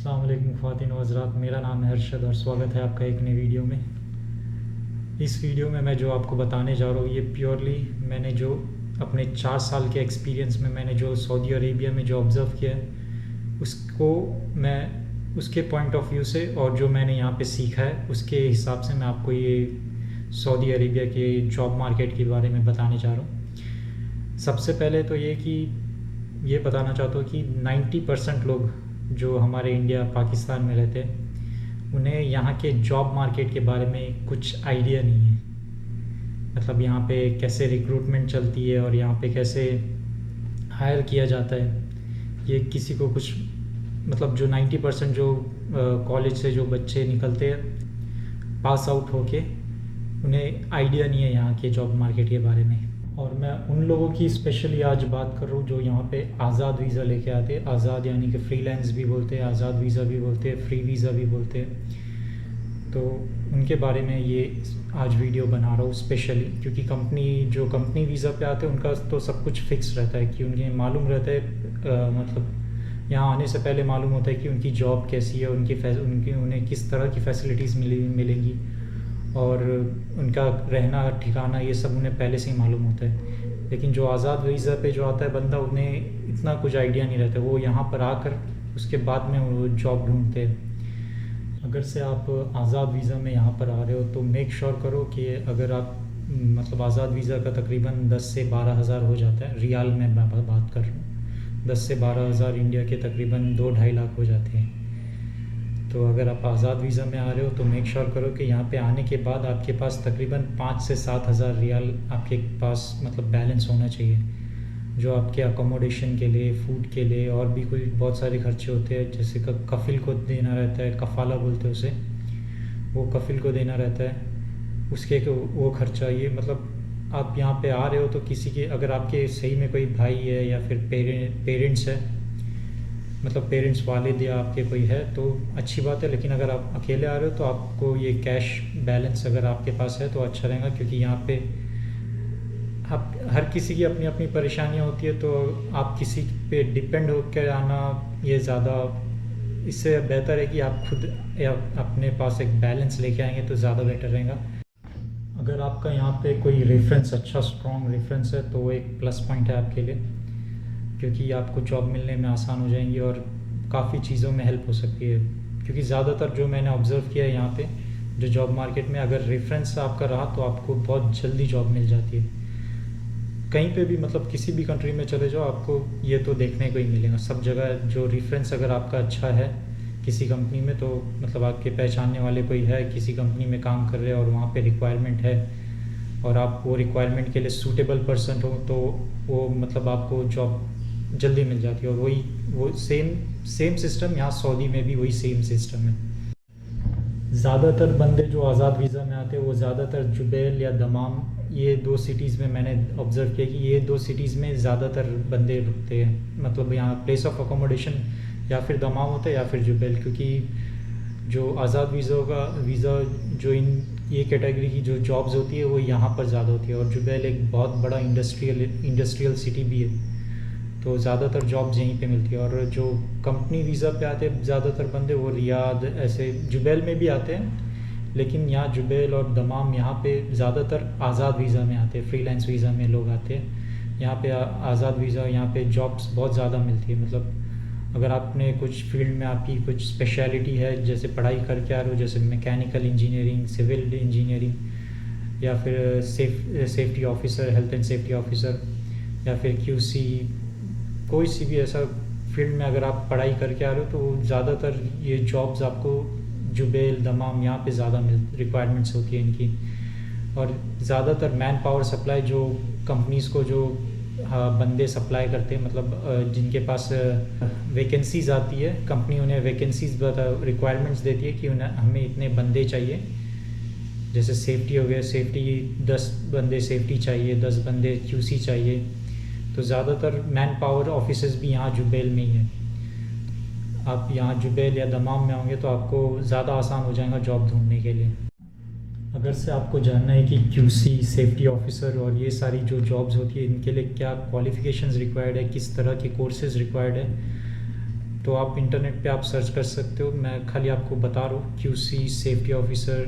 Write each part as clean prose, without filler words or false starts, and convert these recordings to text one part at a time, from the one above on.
अस्सलाम वालेकुम ख़वातीन व हज़रात, मेरा नाम है अरशद और स्वागत है आपका एक नई वीडियो में। इस वीडियो में मैं जो आपको बताने जा रहा हूँ ये प्योरली मैंने जो अपने 4 साल के एक्सपीरियंस में मैंने जो सऊदी अरेबिया में जो ऑब्ज़र्व किया है उसको मैं उसके पॉइंट ऑफ व्यू से और जो मैंने यहाँ पे सीखा है उसके हिसाब से मैं आपको ये सऊदी अरेबिया के जॉब मार्केट के बारे में बताने जा रहा हूँ। सबसे पहले तो ये बताना चाहता हूँ कि 90% लोग जो हमारे इंडिया पाकिस्तान में रहते हैं उन्हें यहाँ के जॉब मार्केट के बारे में कुछ आइडिया नहीं है। मतलब यहाँ पे कैसे रिक्रूटमेंट चलती है और यहाँ पे कैसे हायर किया जाता है, ये किसी को कुछ मतलब जो 90% जो कॉलेज से जो बच्चे निकलते हैं पास आउट होके उन्हें आइडिया नहीं है यहाँ के जॉब मार्केट के बारे में। और मैं उन लोगों की स्पेशली आज बात कर रहा हूँ जो यहाँ पे आज़ाद वीज़ा लेके आते हैं। आज़ाद यानी कि फ्रीलांस भी बोलते हैं, आज़ाद वीज़ा भी बोलते हैं, फ्री वीज़ा भी बोलते हैं। तो उनके बारे में ये आज वीडियो बना रहा हूँ स्पेशली, क्योंकि कंपनी वीज़ा पे आते हैं उनका तो सब कुछ फिक्स रहता है कि उन्हें मालूम रहता है मतलब यहाँ आने से पहले मालूम होता है कि उनकी जॉब कैसी है, उन्हें किस तरह की फैसिलिटीज़ मिलेंगी और उनका रहना ठिकाना ये सब उन्हें पहले से ही मालूम होता है। लेकिन जो आज़ाद वीज़ा पे जो आता है बंदा उन्हें इतना कुछ आइडिया नहीं रहता, वो यहाँ पर आकर उसके बाद में वो जॉब ढूंढते हैं। अगर से आप आज़ाद वीज़ा में यहाँ पर आ रहे हो तो मेक श्योर करो कि अगर आप मतलब आज़ाद वीज़ा का तकरीबन 10 से 12 हज़ार हो जाता है, रियाल में मैं बात कर रहा हूँ। 10 से 12 हज़ार इंडिया के तकरीबन 2-2.5 लाख हो जाते हैं। तो अगर आप आज़ाद वीज़ा में आ रहे हो तो मेक श्योर करो कि यहाँ पे आने के बाद आपके पास तकरीबन 5 से 7 हज़ार रियाल आपके पास मतलब बैलेंस होना चाहिए, जो आपके अकोमोडेशन के लिए, फूड के लिए और भी कोई बहुत सारे खर्चे होते हैं। जैसे कफ़िल को देना रहता है, कफ़ाला बोलते हैं उसे, वो कफ़िल को देना रहता है, उसके वो खर्चा। ये मतलब आप यहाँ पे आ रहे हो तो किसी के अगर आपके सही में कोई भाई है या फिर पेरेंट्स है, मतलब पेरेंट्स वालिद या आपके कोई है तो अच्छी बात है। लेकिन अगर आप अकेले आ रहे हो तो आपको ये कैश बैलेंस अगर आपके पास है तो अच्छा रहेगा, क्योंकि यहाँ पे आप हर किसी की अपनी अपनी परेशानियाँ होती है, तो आप किसी पे डिपेंड होकर आना ये ज़्यादा, इससे बेहतर है कि आप खुद या अपने पास एक बैलेंस लेके आएंगे तो ज़्यादा बेटर रहेगा। अगर आपका यहाँ पे कोई रेफरेंस अच्छा स्ट्रॉन्ग रेफरेंस है तो वो एक प्लस पॉइंट है आपके लिए, क्योंकि आपको जॉब मिलने में आसान हो जाएंगी और काफ़ी चीज़ों में हेल्प हो सकती है। क्योंकि ज़्यादातर जो मैंने ऑब्ज़र्व किया है यहाँ पे जो जॉब मार्केट में, अगर रेफरेंस आपका रहा तो आपको बहुत जल्दी जॉब मिल जाती है। कहीं पे भी मतलब किसी भी कंट्री में चले जाओ आपको ये तो देखने को ही मिलेगा सब जगह। जो रेफरेंस अगर आपका अच्छा है किसी कंपनी में, तो मतलब आपके पहचानने वाले कोई है किसी कंपनी में काम कर रहे हैं और वहाँ पे रिक्वायरमेंट है और आप वो रिक्वायरमेंट के लिए सूटेबल पर्सन हो, तो वो मतलब आपको जॉब जल्दी मिल जाती है। और वो सेम सिस्टम यहाँ सऊदी में भी वही सेम सिस्टम है। ज़्यादातर बंदे जो आज़ाद वीज़ा में आते हैं वो ज़्यादातर जुबैल या दमाम, ये 2 सिटीज़ में मैंने ऑब्ज़र्व किया कि ये 2 सिटीज़ में ज़्यादातर बंदे रुकते हैं। मतलब यहाँ प्लेस ऑफ अकोमोडेशन या फिर दमाम होता है या फिर जुबैल, क्योंकि जो आज़ाद वीज़ा जो ये कैटेगरी की जो जॉब्स होती है वो यहाँ पर ज़्यादा होती है। और जुबैल एक बहुत बड़ा इंडस्ट्रियल सिटी भी है, तो ज़्यादातर जॉब्स यहीं पे मिलती है। और जो कंपनी वीज़ा पे आते हैं ज़्यादातर बंदे वो रियाद ऐसे जुबैल में भी आते हैं, लेकिन यहाँ जुबैल और दमाम यहाँ पे ज़्यादातर आज़ाद वीज़ा में आते हैं, फ्रीलांस वीज़ा में लोग आते हैं। यहाँ पे आज़ाद वीज़ा यहाँ पे जॉब्स बहुत ज़्यादा मिलती है। मतलब अगर आपने कुछ फील्ड में आपकी कुछ स्पेशलिटी है, जैसे पढ़ाई करके आ रहे हो, जैसे मैकेनिकल इंजीनियरिंग, सिविल इंजीनियरिंग या फिर safety officer, health and safety officer या फिर QC, कोई सी भी ऐसा फील्ड में अगर आप पढ़ाई करके आ रहे हो तो ज़्यादातर ये जॉब्स आपको जुबैल दमाम यहाँ पे ज़्यादा रिक्वायरमेंट्स होती है इनकी। और ज़्यादातर मैन पावर सप्लाई जो कंपनीज़ को जो बंदे सप्लाई करते हैं, मतलब जिनके पास वैकेंसीज़ आती है, कंपनी उन्हें वैकेंसीज़ रिक्वायरमेंट्स देती है कि हमें इतने बंदे चाहिए। जैसे सेफ्टी हो गया, सेफ्टी 10 बंदे सेफ्टी चाहिए, 10 बंदे QC चाहिए, तो ज़्यादातर मैन पावर ऑफिसेज भी यहाँ जुबैल में ही है। आप यहाँ जुबैल या दमाम में होंगे तो आपको ज़्यादा आसान हो जाएगा जॉब ढूंढने के लिए। अगर से आपको जानना है कि QC, सेफ्टी ऑफिसर और ये सारी जो जॉब्स होती है इनके लिए क्या क्वालिफ़िकेशंस रिक्वायर्ड है, किस तरह के कोर्सेज़ रिक्वायर्ड है, तो आप इंटरनेट पे आप सर्च कर सकते हो। मैं खाली आपको बता रहा हूँ, QC safety officer,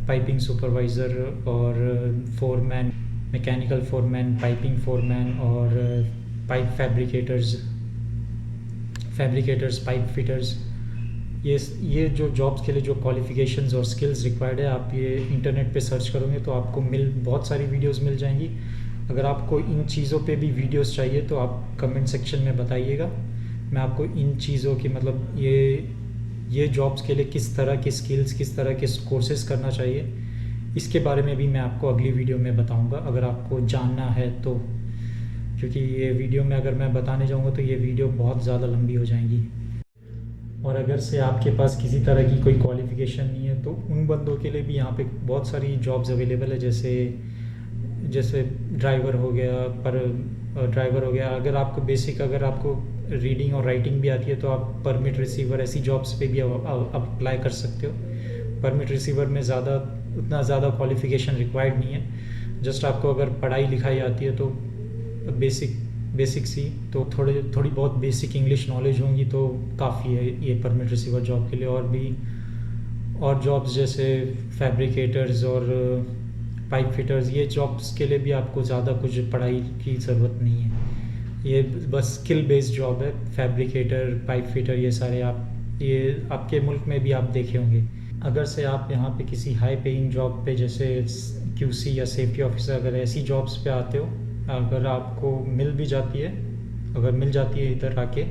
piping supervisor और foreman, mechanical foreman, piping foreman और पाइप फैब्रिकेटर्स, पाइप फिटर्स। ये जो जॉब्स के लिए जो क्वालिफ़िकेशंस और स्किल्स रिक्वायर्ड है, आप ये इंटरनेट पे सर्च करोगे तो आपको बहुत सारी वीडियोस मिल जाएंगी। अगर आपको इन चीज़ों पे भी वीडियोस चाहिए तो आप कमेंट सेक्शन में बताइएगा। मैं आपको इन चीज़ों की मतलब ये जॉब्स के लिए किस तरह के स्किल्स, किस तरह के कोर्सेज़ करना चाहिए, इसके बारे में भी मैं आपको अगली वीडियो में बताऊंगा, अगर आपको जानना है तो। क्योंकि ये वीडियो में अगर मैं बताने जाऊंगा तो ये वीडियो बहुत ज़्यादा लंबी हो जाएंगी। और अगर से आपके पास किसी तरह की कोई क्वालिफ़िकेशन नहीं है तो उन बंदों के लिए भी यहाँ पे बहुत सारी जॉब्स अवेलेबल है, जैसे ड्राइवर हो गया। अगर आपको रीडिंग और राइटिंग भी आती है तो आप परमिट रिसीवर, ऐसी जॉब्स पे भी अप्लाई कर सकते हो। परमिट रिसीवर में उतना ज़्यादा क्वालिफ़िकेशन रिक्वायर्ड नहीं है। जस्ट आपको अगर पढ़ाई लिखाई आती है तो बेसिक सी, तो थोड़ी बहुत बेसिक इंग्लिश नॉलेज होंगी तो काफ़ी है ये परमिट रिसीवर जॉब के लिए। और जॉब्स जैसे फैब्रिकेटर्स और पाइप फिटर्स, ये जॉब्स के लिए भी आपको ज़्यादा कुछ पढ़ाई की ज़रूरत नहीं है। ये बस स्किल बेस्ड जॉब है। फैब्रिकेटर, पाइप फिटर, ये आपके मुल्क में भी आप देखे होंगे। अगर से आप यहाँ पे किसी हाई पेइंग जॉब पे जैसे QC या सेफ्टी ऑफिसर, अगर ऐसी जॉब्स पे आते हो, अगर आपको मिल जाती है इधर आके,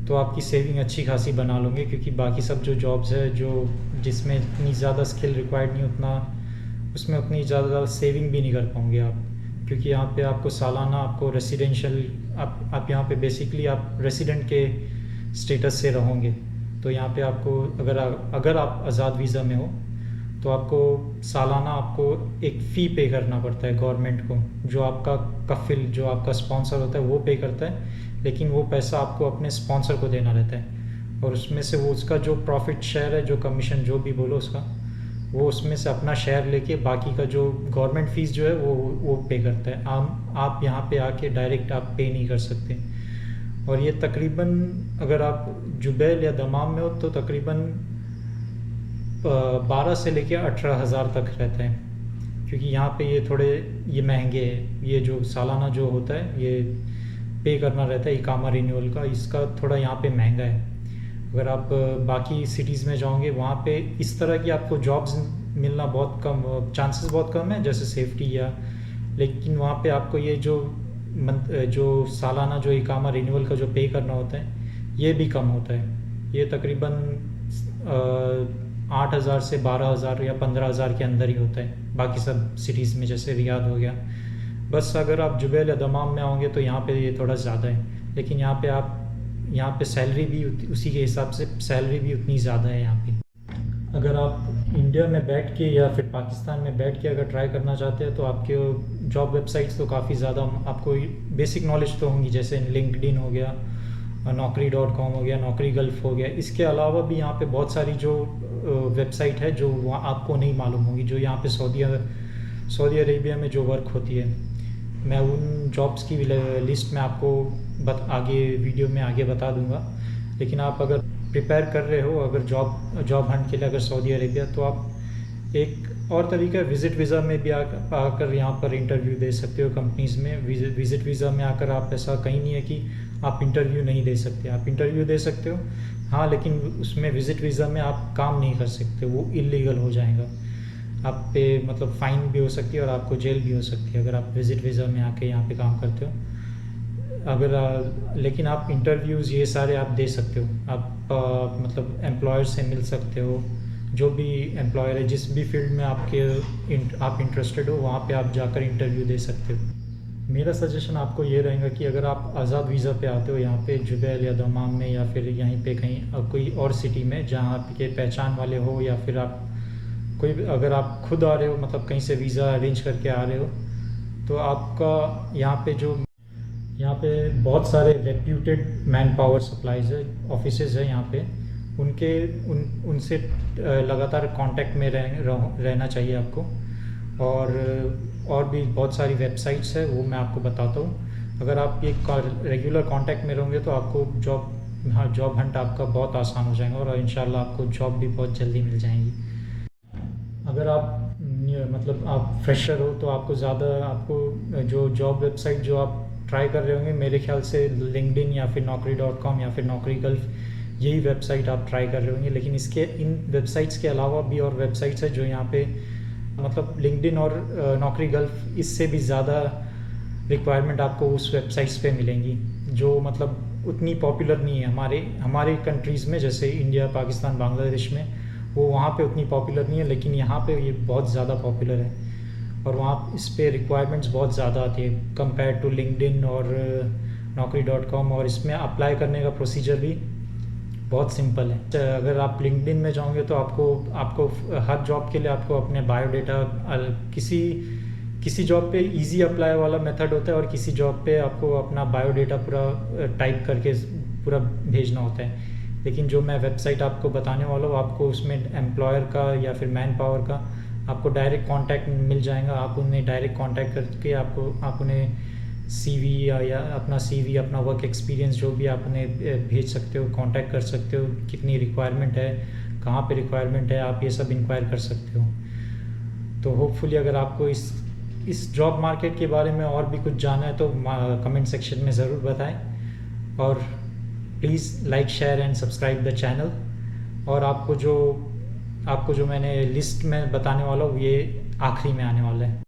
तो आपकी सेविंग अच्छी खासी बना लोगे। क्योंकि बाकी सब जो जॉब्स है जिसमें इतनी ज़्यादा स्किल रिक्वायर्ड नहीं, उसमें उतनी ज़्यादा सेविंग भी नहीं कर पाओगे आप। क्योंकि यहाँ पे आपको सालाना आपको रेसिडेंशियल, आप यहाँ पे बेसिकली आप रेसिडेंट के स्टेटस से रहोगे। तो यहाँ पे आपको अगर आप आज़ाद वीज़ा में हो तो आपको सालाना आपको एक फ़ी पे करना पड़ता है गवर्नमेंट को। जो आपका कफिल, जो आपका स्पॉन्सर होता है वो पे करता है, लेकिन वो पैसा आपको अपने स्पॉन्सर को देना रहता है। और उसमें से वो उसका जो प्रॉफिट शेयर है, जो कमीशन जो भी बोलो उसका, वो उसमें से अपना शेयर लेके बाकी का जो गवर्नमेंट फ़ीस जो है वो पे करता है। आप यहाँ पे आके डायरेक्ट आप पे नहीं कर सकते। और ये तकरीबन, अगर आप जुबैल या दमाम में हो तो तकरीबन 12 से लेके 18,000 तक रहता है। क्योंकि यहाँ पे ये महंगे है। ये जो सालाना जो होता है ये पे करना रहता है इकामा रिन्यूअल का, इसका थोड़ा यहाँ पे महंगा है। अगर आप बाकी सिटीज़ में जाओगे वहाँ पे इस तरह की आपको जॉब्स मिलना बहुत कम, चांसेस बहुत कम है, जैसे सेफ्टी या। लेकिन वहाँ पे आपको ये जो सालाना जो इकामा रिन्यूअल का जो पे करना होता है ये भी कम होता है। ये तकरीबन 8,000 से 12,000 या 15,000 के अंदर ही होता है बाकी सब सिटीज़ में, जैसे रियाद हो गया। बस अगर आप जुबैल या दमाम में आओगे तो यहाँ पे ये थोड़ा ज़्यादा है। लेकिन यहाँ पे सैलरी भी उसी के हिसाब से सैलरी भी उतनी ज़्यादा है यहाँ पे। अगर आप इंडिया में बैठ के या फिर पाकिस्तान में बैठ के अगर ट्राई करना चाहते हैं तो आपके जॉब वेबसाइट्स तो काफ़ी ज़्यादा आपको बेसिक नॉलेज तो होंगी, जैसे लिंक्डइन हो गया, naukri.com हो गया, नौकरी गल्फ हो गया। इसके अलावा भी यहाँ पे बहुत सारी जो वेबसाइट है जो वहाँ आपको नहीं मालूम होगी, जो यहाँ पे सऊदी अरेबिया में जो वर्क होती है। मैं उन जॉब्स की लिस्ट में आपको आगे वीडियो में आगे बता दूंगा। लेकिन आप अगर प्रिपेयर कर रहे हो अगर जॉब हंट के लिए अगर सऊदी अरेबिया, तो आप एक और तरीका विज़िट वीज़ा में भी आकर यहाँ पर इंटरव्यू दे सकते हो कंपनीज़ में। विज़िट वीज़ा में आकर आप, ऐसा कहीं नहीं है कि आप इंटरव्यू नहीं दे सकते, आप इंटरव्यू दे सकते हो हाँ, लेकिन उसमें विज़िट वीज़ा में आप काम नहीं कर सकते, वो इलीगल हो जाएगा। आप पे मतलब फ़ाइन भी हो सकती है और आपको जेल भी हो सकती है अगर आप विज़िट वीज़ा में आके यहाँ पे काम करते हो। लेकिन आप इंटरव्यूज़ ये सारे आप दे सकते हो। आप मतलब एम्प्लॉयर से मिल सकते हो, जो भी एम्प्लॉयर है, जिस भी फील्ड में आप इंटरेस्टेड हो वहाँ पे आप जाकर इंटरव्यू दे सकते हो। मेरा सजेशन आपको ये रहेगा कि अगर आप आज़ाद वीज़ा पे आते हो यहाँ पे जुबैल या दमाम में या फिर यहीं पे कहीं कोई और सिटी में जहाँ आपके पहचान वाले हो, या फिर आप अगर आप खुद आ रहे हो, मतलब कहीं से वीज़ा अरेंज करके आ रहे हो, तो आपका यहाँ पे बहुत सारे रेप्यूटेड मैन पावर सप्लाईज है, ऑफिसेज है यहाँ पे, उनसे लगातार कांटेक्ट में रहना चाहिए आपको। और भी बहुत सारी वेबसाइट्स है, वो मैं आपको बताता हूँ। अगर आप ये रेगुलर कांटेक्ट में रहोगे तो आपको जॉब हंट आपका बहुत आसान हो जाएगा और इंशाल्लाह आपको जॉब भी बहुत जल्दी मिल जाएंगी। अगर आप मतलब आप फ्रेशर हो तो आपको जो जॉब वेबसाइट जो आप ट्राई कर रहे होंगे, मेरे ख्याल से लिंक्डइन या फिर naukri.com या फिर नौकरी गल्फ यही वेबसाइट आप ट्राई कर रहे होंगे। लेकिन इन वेबसाइट्स के अलावा भी और वेबसाइट्स है जो यहाँ पे मतलब लिंक्डइन और नौकरी गल्फ इससे भी ज़्यादा रिक्वायरमेंट आपको उस वेबसाइट्स पे मिलेंगी, जो मतलब उतनी पॉपुलर नहीं है हमारे कंट्रीज़ में, जैसे इंडिया, पाकिस्तान, बांग्लादेश में वो वहाँ पे उतनी पॉपुलर नहीं है, लेकिन यहाँ पे ये बहुत ज़्यादा पॉपुलर है और वहाँ इस पे रिक्वायरमेंट्स बहुत ज़्यादा आती है कंपेयर टू लिंक्डइन और naukri.com। और इसमें अप्लाई करने का प्रोसीजर भी बहुत सिंपल है। अगर आप लिंक्डइन में जाओगे तो आपको हर जॉब के लिए आपको अपने बायोडेटा किसी जॉब पे इजी अप्लाई वाला मेथड होता है और किसी जॉब पे आपको अपना बायोडेटा पूरा टाइप करके पूरा भेजना होता है। लेकिन जो मैं वेबसाइट आपको बताने वाला हूँ, आपको उसमें एम्प्लॉयर का या फिर मैन पावर का आपको डायरेक्ट कांटेक्ट मिल जाएगा। आप उन्हें डायरेक्ट कांटेक्ट करके आप उन्हें सीवी या अपना सीवी, अपना वर्क एक्सपीरियंस जो भी आप उन्हें भेज सकते हो, कांटेक्ट कर सकते हो, कितनी रिक्वायरमेंट है, कहाँ पे रिक्वायरमेंट है, आप ये सब इंक्वायर कर सकते हो। तो होपफुली अगर आपको इस जॉब मार्केट के बारे में और भी कुछ जानना है तो कमेंट सेक्शन में ज़रूर बताएं और please like, share and subscribe the channel. और आपको जो मैंने लिस्ट में बताने वाला हूँ ये आखिरी में आने वाला है।